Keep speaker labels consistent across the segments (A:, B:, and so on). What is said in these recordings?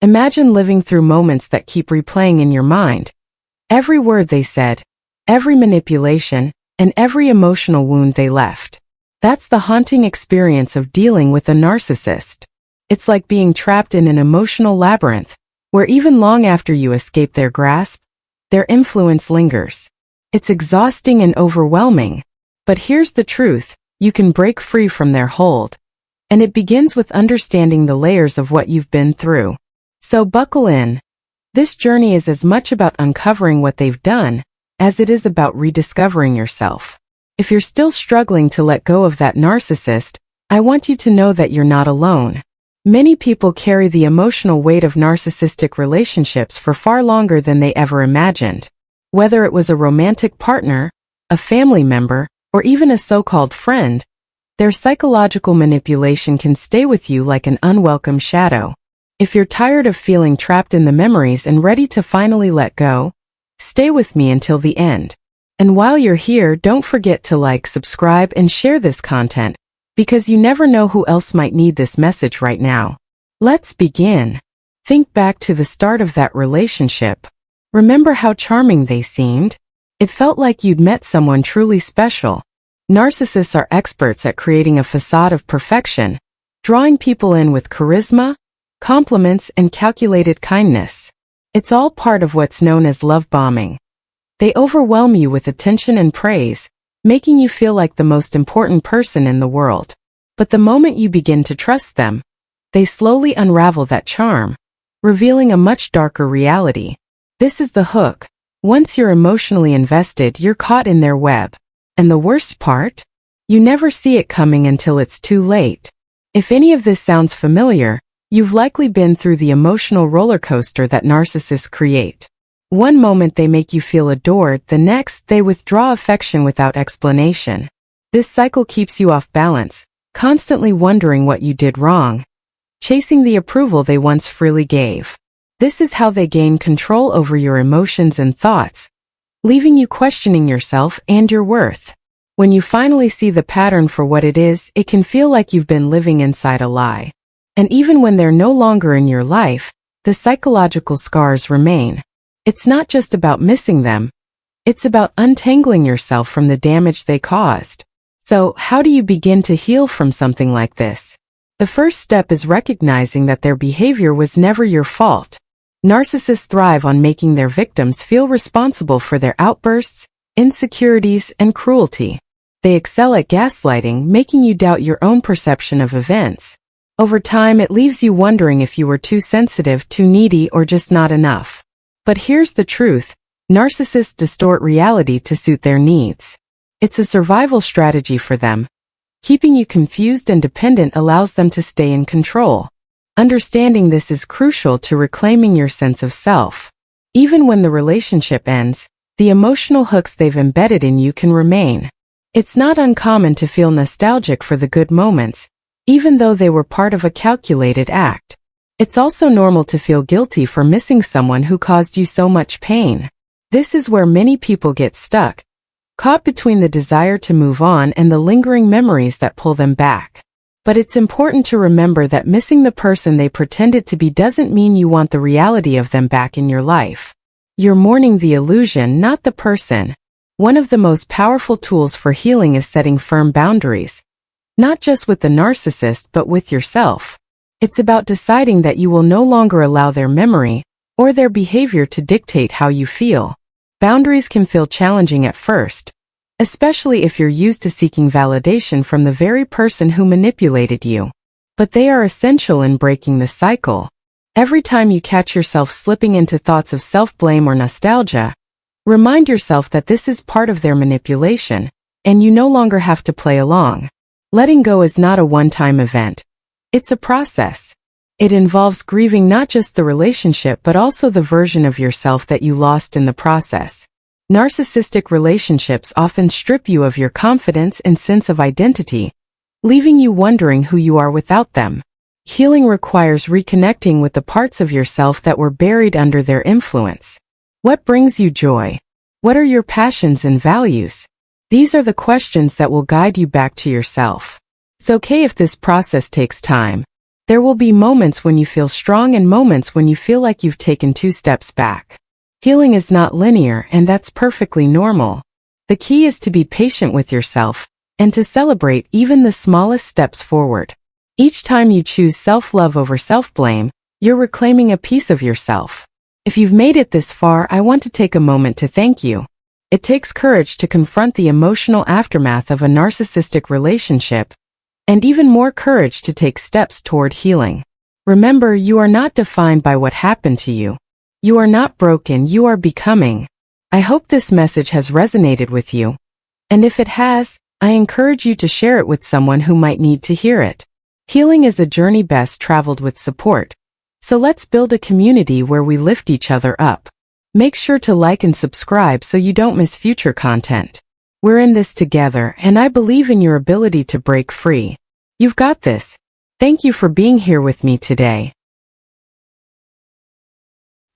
A: Imagine living through moments that keep replaying in your mind. Every word they said, every manipulation, and every emotional wound they left. That's the haunting experience of dealing with a narcissist. It's like being trapped in an emotional labyrinth, where even long after you escape their grasp, their influence lingers. It's exhausting and overwhelming. But here's the truth, you can break free from their hold. And it begins with understanding the layers of what you've been through. So buckle in. This journey is as much about uncovering what they've done, as it is about rediscovering yourself. If you're still struggling to let go of that narcissist, I want you to know that you're not alone. Many people carry the emotional weight of narcissistic relationships for far longer than they ever imagined. Whether it was a romantic partner, a family member, or even a so-called friend, their psychological manipulation can stay with you like an unwelcome shadow. If you're tired of feeling trapped in the memories and ready to finally let go, stay with me until the end. And while you're here, don't forget to like, subscribe, and share this content, because you never know who else might need this message right now. Let's begin. Think back to the start of that relationship. Remember how charming they seemed? It felt like you'd met someone truly special. Narcissists are experts at creating a facade of perfection, drawing people in with charisma, compliments, and calculated kindness. It's all part of what's known as love bombing. They overwhelm you with attention and praise, making you feel like the most important person in the world. But the moment you begin to trust them, they slowly unravel that charm, revealing a much darker reality. This is the hook. Once you're emotionally invested, you're caught in their web. And the worst part? You never see it coming until it's too late. If any of this sounds familiar, you've likely been through the emotional roller coaster that narcissists create. One moment they make you feel adored, the next they withdraw affection without explanation. This cycle keeps you off balance, constantly wondering what you did wrong, chasing the approval they once freely gave. This is how they gain control over your emotions and thoughts, leaving you questioning yourself and your worth. When you finally see the pattern for what it is, it can feel like you've been living inside a lie. And even when they're no longer in your life, the psychological scars remain. It's not just about missing them. It's about untangling yourself from the damage they caused. So, how do you begin to heal from something like this? The first step is recognizing that their behavior was never your fault. Narcissists thrive on making their victims feel responsible for their outbursts, insecurities, and cruelty. They excel at gaslighting, making you doubt your own perception of events. Over time, it leaves you wondering if you were too sensitive, too needy, or just not enough. But here's the truth. Narcissists distort reality to suit their needs. It's a survival strategy for them. Keeping you confused and dependent allows them to stay in control. Understanding this is crucial to reclaiming your sense of self. Even when the relationship ends, the emotional hooks they've embedded in you can remain. It's not uncommon to feel nostalgic for the good moments, even though they were part of a calculated act. It's also normal to feel guilty for missing someone who caused you so much pain. This is where many people get stuck, caught between the desire to move on and the lingering memories that pull them back. But it's important to remember that missing the person they pretended to be doesn't mean you want the reality of them back in your life. You're mourning the illusion, not the person. One of the most powerful tools for healing is setting firm boundaries. Not just with the narcissist, but with yourself. It's about deciding that you will no longer allow their memory or their behavior to dictate how you feel. Boundaries can feel challenging at first, especially if you're used to seeking validation from the very person who manipulated you. But they are essential in breaking the cycle. Every time you catch yourself slipping into thoughts of self-blame or nostalgia, remind yourself that this is part of their manipulation, and you no longer have to play along. Letting go is not a one-time event. It's a process. It involves grieving not just the relationship but also the version of yourself that you lost in the process. Narcissistic relationships often strip you of your confidence and sense of identity, leaving you wondering who you are without them. Healing requires reconnecting with the parts of yourself that were buried under their influence. What brings you joy? What are your passions and values? These are the questions that will guide you back to yourself. It's okay if this process takes time. There will be moments when you feel strong and moments when you feel like you've taken 2 steps back. Healing is not linear, and that's perfectly normal. The key is to be patient with yourself and to celebrate even the smallest steps forward. Each time you choose self-love over self-blame, you're reclaiming a piece of yourself. If you've made it this far, I want to take a moment to thank you. It takes courage to confront the emotional aftermath of a narcissistic relationship, and even more courage to take steps toward healing. Remember, you are not defined by what happened to you. You are not broken, you are becoming. I hope this message has resonated with you. And if it has, I encourage you to share it with someone who might need to hear it. Healing is a journey best traveled with support. So let's build a community where we lift each other up. Make sure to like and subscribe so you don't miss future content. We're in this together, and I believe in your ability to break free. You've got this. Thank you for being here with me today.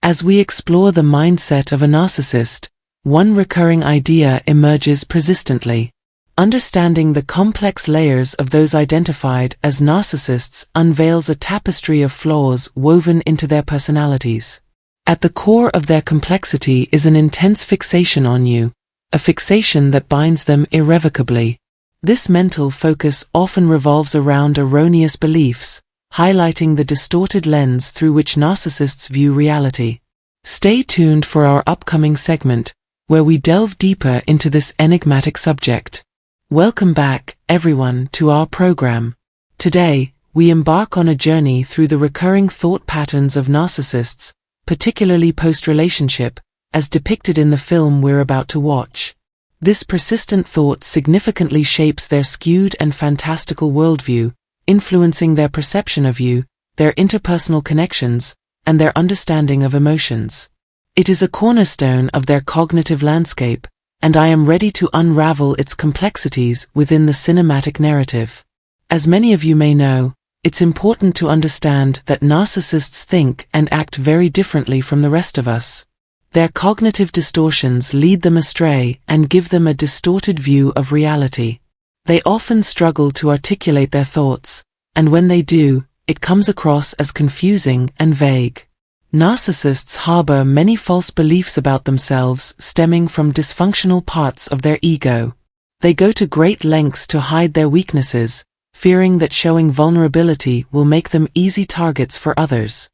B: As we explore the mindset of a narcissist, one recurring idea emerges persistently. Understanding the complex layers of those identified as narcissists unveils a tapestry of flaws woven into their personalities. At the core of their complexity is an intense fixation on you, a fixation that binds them irrevocably. This mental focus often revolves around erroneous beliefs, highlighting the distorted lens through which narcissists view reality. Stay tuned for our upcoming segment, where we delve deeper into this enigmatic subject. Welcome back, everyone, to our program. Today, we embark on a journey through the recurring thought patterns of narcissists, particularly post-relationship, as depicted in the film we're about to watch. This persistent thought significantly shapes their skewed and fantastical worldview, influencing their perception of you, their interpersonal connections, and their understanding of emotions. It is a cornerstone of their cognitive landscape, and I am ready to unravel its complexities within the cinematic narrative. As many of you may know, it's important to understand that narcissists think and act very differently from the rest of us. Their cognitive distortions lead them astray and give them a distorted view of reality. They often struggle to articulate their thoughts, and when they do, it comes across as confusing and vague. Narcissists harbor many false beliefs about themselves stemming from dysfunctional parts of their ego. They go to great lengths to hide their weaknesses, fearing that showing vulnerability will make them easy targets for others.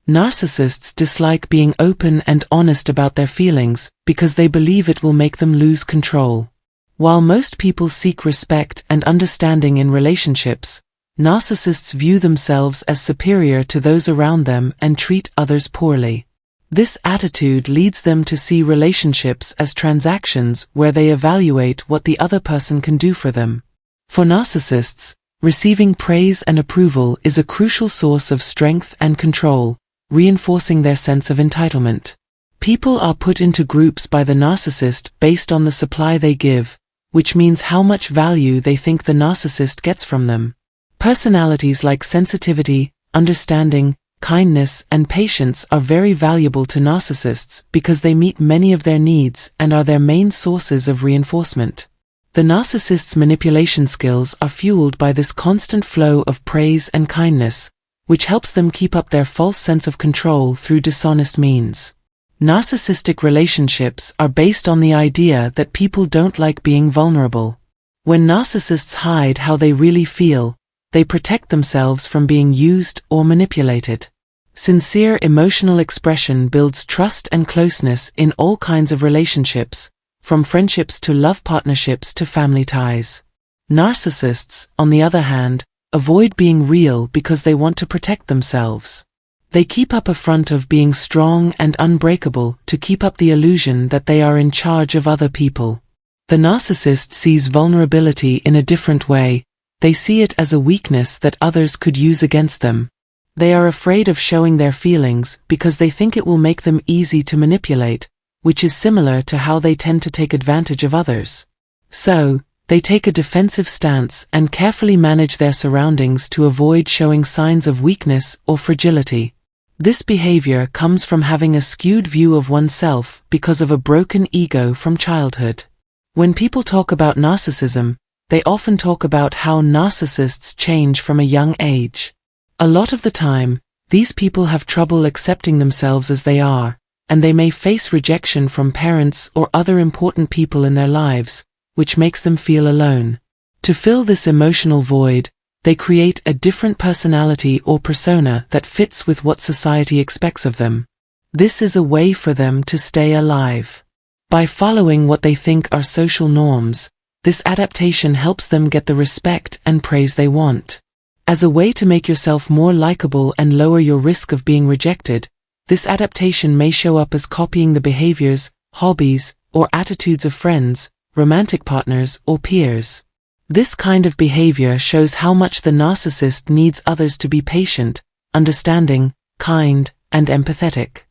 B: Narcissists dislike being open and honest about their feelings because they believe it will make them lose control. While most people seek respect and understanding in relationships, narcissists view themselves as superior to those around them and treat others poorly. This attitude leads them to see relationships as transactions where they evaluate what the other person can do for them. For narcissists, receiving praise and approval is a crucial source of strength and control, reinforcing their sense of entitlement. People are put into groups by the narcissist based on the supply they give, which means how much value they think the narcissist gets from them. Personalities like sensitivity, understanding, kindness, and patience are very valuable to narcissists because they meet many of their needs and are their main sources of reinforcement. The narcissist's manipulation skills are fueled by this constant flow of praise and kindness, which helps them keep up their false sense of control through dishonest means. Narcissistic relationships are based on the idea that people don't like being vulnerable. When narcissists hide how they really feel, they protect themselves from being used or manipulated. Sincere emotional expression builds trust and closeness in all kinds of relationships, from friendships to love partnerships to family ties. Narcissists, on the other hand, avoid being real because they want to protect themselves. They keep up a front of being strong and unbreakable to keep up the illusion that they are in charge of other people. The narcissist sees vulnerability in a different way. They see it as a weakness that others could use against them. They are afraid of showing their feelings because they think it will make them easy to manipulate, which is similar to how they tend to take advantage of others. So, they take a defensive stance and carefully manage their surroundings to avoid showing signs of weakness or fragility. This behavior comes from having a skewed view of oneself because of a broken ego from childhood. When people talk about narcissism, they often talk about how narcissists change from a young age. A lot of the time, these people have trouble accepting themselves as they are, and they may face rejection from parents or other important people in their lives, which makes them feel alone. To fill this emotional void, they create a different personality or persona that fits with what society expects of them. This is a way for them to stay alive. By following what they think are social norms, this adaptation helps them get the respect and praise they want. As a way to make yourself more likable and lower your risk of being rejected, this adaptation may show up as copying the behaviors, hobbies, or attitudes of friends, romantic partners, or peers. This kind of behavior shows how much the narcissist needs others to be patient, understanding, kind, and empathetic.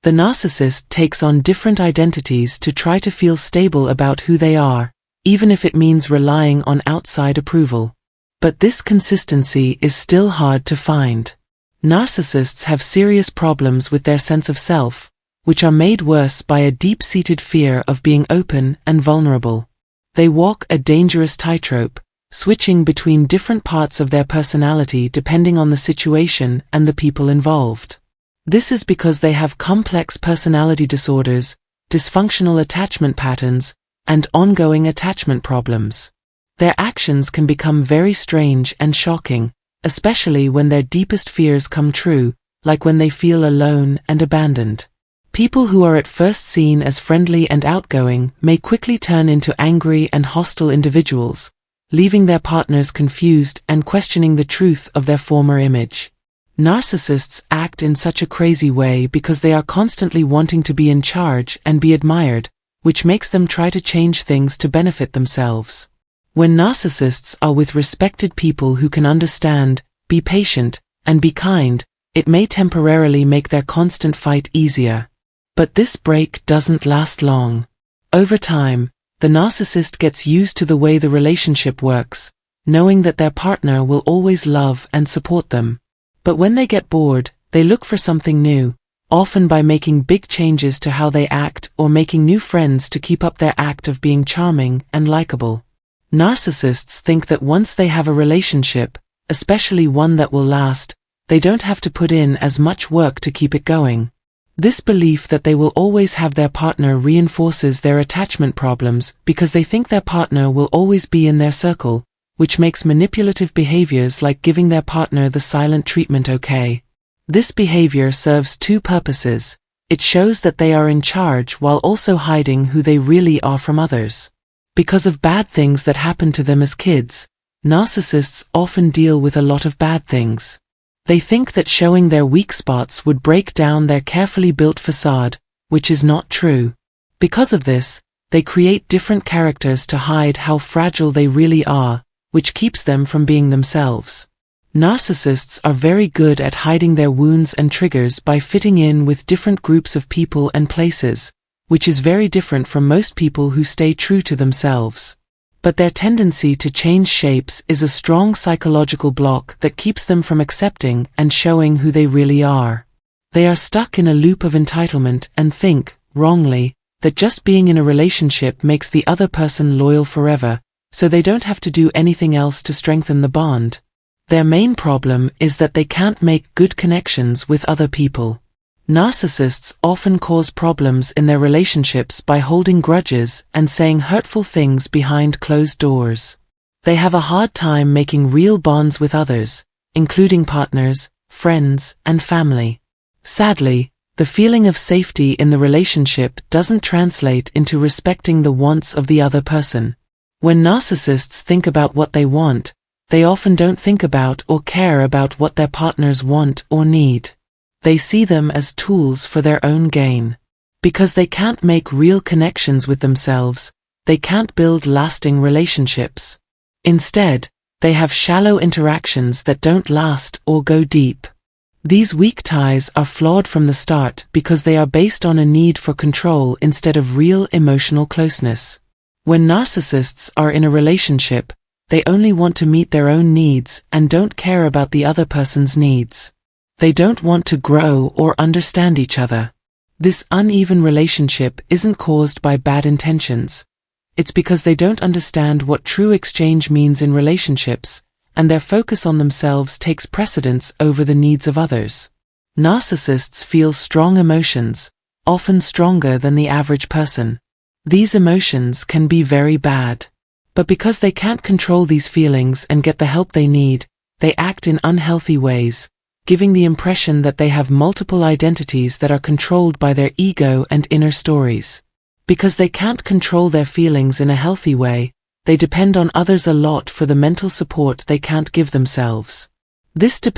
B: The narcissist takes on different identities to try to feel stable about who they are, even if it means relying on outside approval. But this consistency is still hard to find. Narcissists have serious problems with their sense of self, which are made worse by a deep-seated fear of being open and vulnerable. They walk a dangerous tightrope, switching between different parts of their personality depending on the situation and the people involved. This is because they have complex personality disorders, dysfunctional attachment patterns, and ongoing attachment problems. Their actions can become very strange and shocking, especially when their deepest fears come true, like when they feel alone and abandoned. People who are at first seen as friendly and outgoing may quickly turn into angry and hostile individuals, leaving their partners confused and questioning the truth of their former image. Narcissists act in such a crazy way because they are constantly wanting to be in charge and be admired, which makes them try to change things to benefit themselves. When narcissists are with respected people who can understand, be patient, and be kind, it may temporarily make their constant fight easier. But this break doesn't last long. Over time, the narcissist gets used to the way the relationship works, knowing that their partner will always love and support them. But when they get bored, they look for something new, often by making big changes to how they act or making new friends to keep up their act of being charming and likable. Narcissists think that once they have a relationship, especially one that will last, they don't have to put in as much work to keep it going. This belief that they will always have their partner reinforces their attachment problems because they think their partner will always be in their circle, which makes manipulative behaviors like giving their partner the silent treatment okay. This behavior serves two purposes. It shows that they are in charge while also hiding who they really are from others. Because of bad things that happened to them as kids, narcissists often deal with a lot of bad things. They think that showing their weak spots would break down their carefully built facade, which is not true. Because of this, they create different characters to hide how fragile they really are, which keeps them from being themselves. Narcissists are very good at hiding their wounds and triggers by fitting in with different groups of people and places, which is very different from most people who stay true to themselves. But their tendency to change shapes is a strong psychological block that keeps them from accepting and showing who they really are. They are stuck in a loop of entitlement and think, wrongly, that just being in a relationship makes the other person loyal forever, so they don't have to do anything else to strengthen the bond. Their main problem is that they can't make good connections with other people. Narcissists often cause problems in their relationships by holding grudges and saying hurtful things behind closed doors. They have a hard time making real bonds with others, including partners, friends, and family. Sadly, the feeling of safety in the relationship doesn't translate into respecting the wants of the other person. When narcissists think about what they want, they often don't think about or care about what their partners want or need. They see them as tools for their own gain. Because they can't make real connections with themselves, they can't build lasting relationships. Instead, they have shallow interactions that don't last or go deep. These weak ties are flawed from the start because they are based on a need for control instead of real emotional closeness. When narcissists are in a relationship, they only want to meet their own needs and don't care about the other person's needs. They don't want to grow or understand each other. This uneven relationship isn't caused by bad intentions. It's because they don't understand what true exchange means in relationships, and their focus on themselves takes precedence over the needs of others. Narcissists feel strong emotions, often stronger than the average person. These emotions can be very bad. But because they can't control these feelings and get the help they need, they act in unhealthy ways, giving the impression that they have multiple identities that are controlled by their ego and inner stories. Because they can't control their feelings in a healthy way, they depend on others a lot for the mental support they can't give themselves. This depends